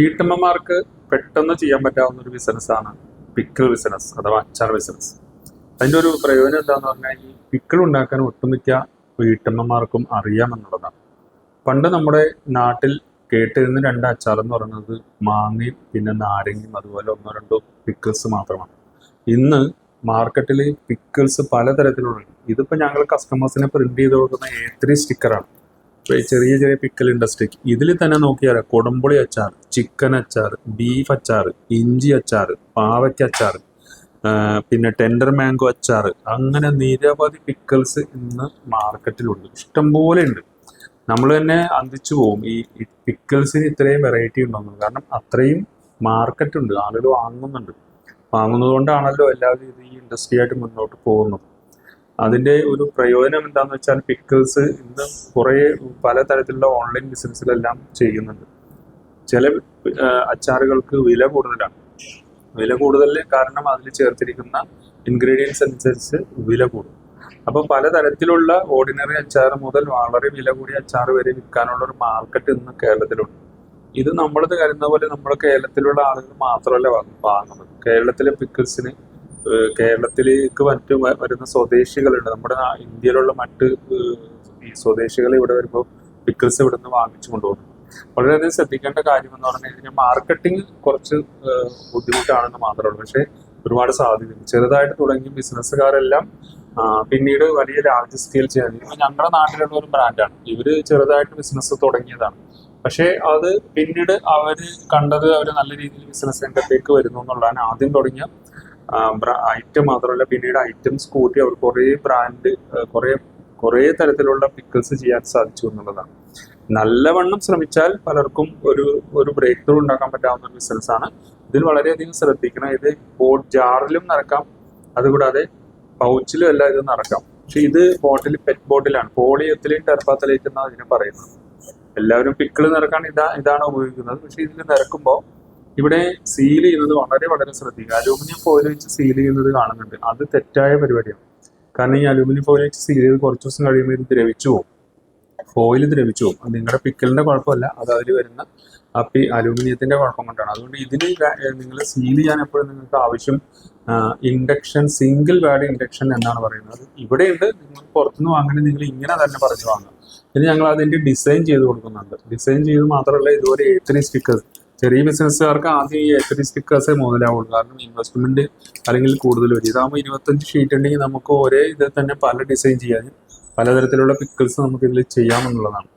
വീട്ടമ്മമാർക്ക് പെട്ടെന്ന് ചെയ്യാൻ പറ്റാവുന്ന ഒരു ബിസിനസ്സാണ് പിക്കിൾ ബിസിനസ് അഥവാ അച്ചാർ ബിസിനസ്. അതിൻ്റെ ഒരു പ്രയോജനം എന്താന്ന് പറഞ്ഞാൽ ഈ പിക്കിൾ ഉണ്ടാക്കാൻ ഒട്ടുമിക്ക വീട്ടമ്മമാർക്കും അറിയാമെന്നുള്ളതാണ്. പണ്ട് നമ്മുടെ നാട്ടിൽ കേട്ടിരുന്ന രണ്ട് അച്ചാർ എന്ന് പറയുന്നത് മാങ്ങയും പിന്നെ നാരങ്ങയും അതുപോലെ ഒന്നോ രണ്ടോ പിക്കിൾസ് മാത്രമാണ്. ഇന്ന് മാർക്കറ്റിൽ പിക്കിൾസ് പലതരത്തിലുള്ള ഇതിപ്പോൾ ഞങ്ങൾ കസ്റ്റമേഴ്സിനെ പ്രിന്റ് ചെയ്ത് കൊടുക്കുന്ന A3 സ്റ്റിക്കറാണ്. ചെറിയ ചെറിയ പിക്കൽ ഇൻഡസ്ട്രിക്ക് ഇതിൽ തന്നെ നോക്കിയാൽ കൊടംപുളി അച്ചാർ, ചിക്കൻ അച്ചാർ, ബീഫ് അച്ചാർ, ഇഞ്ചി അച്ചാർ, പാവയ്ക്ക അച്ചാർ, പിന്നെ ടെൻഡർ മാംഗോ അച്ചാർ, അങ്ങനെ നിരവധി പിക്കിൾസ് ഇന്ന് മാർക്കറ്റിലുണ്ട്. ഇഷ്ടംപോലെ ഉണ്ട്. നമ്മൾ തന്നെ അന്തിച്ചു പോകും ഈ പിക്കിൾസിന് ഇത്രയും വെറൈറ്റി ഉണ്ടെന്ന്. കാരണം അത്രയും മാർക്കറ്റ് ഉണ്ട്, ആളുകൾ വാങ്ങുന്നത് കൊണ്ടാണല്ലോ എല്ലാവരും ഇത് ഈ ഇൻഡസ്ട്രി ആയിട്ട് മുന്നോട്ട് പോകുന്നത്. അതിൻ്റെ ഒരു പ്രയോജനം എന്താണെന്ന് വെച്ചാൽ പിക്കിൾസ് ഇന്ന് കുറേ പലതരത്തിലുള്ള ഓൺലൈൻ ബിസിനസ്സിലെല്ലാം ചെയ്യുന്നുണ്ട്. ചില അച്ചാറുകൾക്ക് വില കൂടുതലാണ്. വില കൂടുതൽ കാരണം അതിൽ ചേർത്തിരിക്കുന്ന ഇൻഗ്രീഡിയൻസ് അനുസരിച്ച് വില കൂടും. അപ്പോൾ പലതരത്തിലുള്ള ഓർഡിനറി അച്ചാർ മുതൽ വളരെ വില കൂടിയ അച്ചാർ വരെ വിൽക്കാനുള്ള ഒരു മാർക്കറ്റ് ഇന്ന് കേരളത്തിലുണ്ട്. ഇത് നമ്മളത് കരുതുന്ന പോലെ നമ്മുടെ കേരളത്തിലുള്ള ആളുകൾ മാത്രമല്ല വാങ്ങുന്നത്. കേരളത്തിലെ പിക്കിൾസിന് കേരളത്തിലേക്ക് മറ്റു വരുന്ന സ്വദേശികളുണ്ട്. നമ്മുടെ ഇന്ത്യയിലുള്ള മറ്റ് ഈ സ്വദേശികൾ ഇവിടെ വരുമ്പോൾ പിക്കിൾസ് ഇവിടെ നിന്ന് വാങ്ങിച്ചു കൊണ്ടുപോകുന്നു. വളരെയധികം ശ്രദ്ധിക്കേണ്ട കാര്യം എന്ന് പറഞ്ഞു കഴിഞ്ഞാൽ മാർക്കറ്റിംഗ് കുറച്ച് ബുദ്ധിമുട്ടാണെന്ന് മാത്രമേ ഉള്ളൂ. പക്ഷേ ഒരുപാട് സാധ്യതയുണ്ട്. ചെറുതായിട്ട് തുടങ്ങിയ ബിസിനസ്സുകാരെല്ലാം പിന്നീട് വലിയ ലാർജ് സ്കെയിൽ ചെയ്യാൻ. ഇപ്പൊ ഞങ്ങളുടെ നാട്ടിലുള്ള ഒരു ബ്രാൻഡാണ്. ഇവര് ചെറുതായിട്ട് ബിസിനസ് തുടങ്ങിയതാണ്. പക്ഷേ അത് പിന്നീട് അവര് കണ്ടത് അവര് നല്ല രീതിയിൽ ബിസിനസ് രംഗത്തേക്ക് വരുന്നു എന്നുള്ളതാണ്. ആദ്യം തുടങ്ങിയ ഐറ്റം മാത്രമല്ല, പിന്നീട് ഐറ്റംസ് കൂട്ടി അവർ കുറേ ബ്രാൻഡ് കുറേ തരത്തിലുള്ള പിക്കിൾസ് ചെയ്യാൻ സാധിച്ചു എന്നുള്ളതാണ്. നല്ലവണ്ണം ശ്രമിച്ചാൽ പലർക്കും ഒരു ബ്രേക്ക് ത്രൂ ഉണ്ടാക്കാൻ പറ്റാവുന്ന ഒരു ബിസിനസ്സാണ്. ഇതിൽ വളരെയധികം ശ്രദ്ധിക്കണം. ഇത് ജാറിലും നടക്കാം, അതുകൂടാതെ പൗച്ചിലും എല്ലാം ഇത് നടക്കാം. പക്ഷെ ഇത് പെറ്റ് ബോട്ടിലാണ്. പോളിയെത്തിലീൻ ടെർപ്പാത്തലേറ്റ് എന്നാണ് അതിനെ പറയുന്നത്. എല്ലാവരും പിക്കിൾ നിറക്കാൻ ഇതാണ് ഉപയോഗിക്കുന്നത്. പക്ഷെ ഇതിൽ നിറക്കുമ്പോൾ ഇവിടെ സീൽ ചെയ്യുന്നത് വളരെ വളരെ ശ്രദ്ധിക്കുക. അലൂമിനിയം ഫോയിൽ വെച്ച് സീൽ ചെയ്യുന്നത് കാണുന്നുണ്ട്. അത് തെറ്റായ പരിപാടിയാണ്. കാരണം ഈ അലൂമിനിയം ഫോയിൽ വെച്ച് സീൽ ചെയ്ത് കുറച്ച് ദിവസം കഴിയുമ്പോൾ ഇത് ദ്രവിച്ചു പോകും. ഫോയിൽ ദ്രവിച്ചു പോകും. അത് നിങ്ങളുടെ പിക്കലിന്റെ കുഴപ്പമല്ല, അത് അതിൽ വരുന്ന അലൂമിനിയത്തിന്റെ കുഴപ്പം കൊണ്ടാണ്. അതുകൊണ്ട് ഇതിന് നിങ്ങൾ സീൽ ചെയ്യാൻ എപ്പോഴും നിങ്ങൾക്ക് ആവശ്യം ഇൻഡക്ഷൻ, സിംഗിൾ വാഡ് ഇൻഡക്ഷൻ എന്നാണ് പറയുന്നത്. ഇവിടെയുണ്ട്. നിങ്ങൾ പുറത്തുനിന്ന് വാങ്ങണമെങ്കിൽ നിങ്ങൾ ഇങ്ങനെ തന്നെ പറഞ്ഞു വാങ്ങാം. ഇനി ഞങ്ങൾ അതിന്റെ ഡിസൈൻ ചെയ്ത് കൊടുക്കുന്നുണ്ട്. ഡിസൈൻ ചെയ്ത് മാത്രമല്ല, ഇതുപോലെ A3 സ്റ്റിക്കേഴ്സ് ചെറിയ ബിസിനസ്സുകാർക്ക് ആദ്യം ഈ A3 സ്റ്റിക്കേഴ്സേ മുതലാവുള്ളൂ. കാരണം ഇൻവെസ്റ്റ്മെന്റ് അല്ലെങ്കിൽ കൂടുതൽ വരും. ഇതാകുമ്പോൾ 25 ഷീറ്റ് ഉണ്ടെങ്കിൽ നമുക്ക് ഒരേ ഇതിൽ തന്നെ പല ഡിസൈൻ ചെയ്യാനും പലതരത്തിലുള്ള പിക്കിൾസ് നമുക്ക് ഇതിൽ ചെയ്യാമെന്നുള്ളതാണ്.